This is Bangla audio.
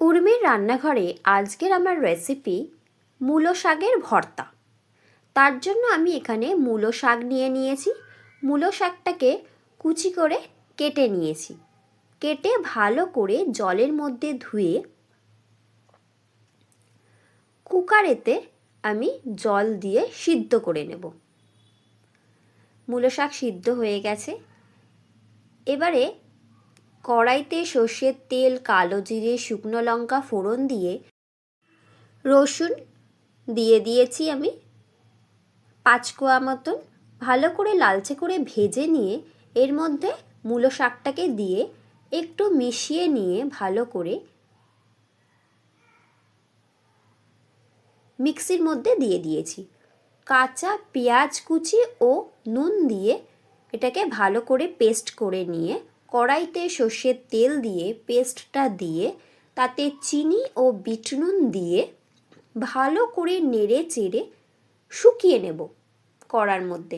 কুর্মির রান্নাঘরে আজকের আমার রেসিপি মূলো শাকের ভর্তা। তার জন্য আমি এখানে মূলো শাক নিয়ে নিয়েছি। মূলো শাকটাকে কুচি করে কেটে নিয়েছি। কেটে ভালো করে জলের মধ্যে ধুয়ে কুকারেতে আমি জল দিয়ে সিদ্ধ করে নেব। মূলো শাক সিদ্ধ হয়ে গেছে। এবারে কড়াইতে সর্ষের তেল, কালো জিরে, শুকনো লঙ্কা ফোড়ন দিয়ে রসুন দিয়ে দিয়েছি আমি 5 কোয়া মতন। ভালো করে লালচে করে ভেজে নিয়ে এর মধ্যে মূলো শাকটাকে দিয়ে একটু মিশিয়ে নিয়ে ভালো করে মিক্সির মধ্যে দিয়ে দিয়েছি। কাঁচা পেঁয়াজ কুচি ও নুন দিয়ে এটাকে ভালো করে পেস্ট করে নিয়ে কড়াইতে সর্ষের তেল দিয়ে পেস্টটা দিয়ে তাতে চিনি ও বিট নুন দিয়ে ভালো করে নেড়ে চেড়ে শুকিয়ে নেব কড়ার মধ্যে।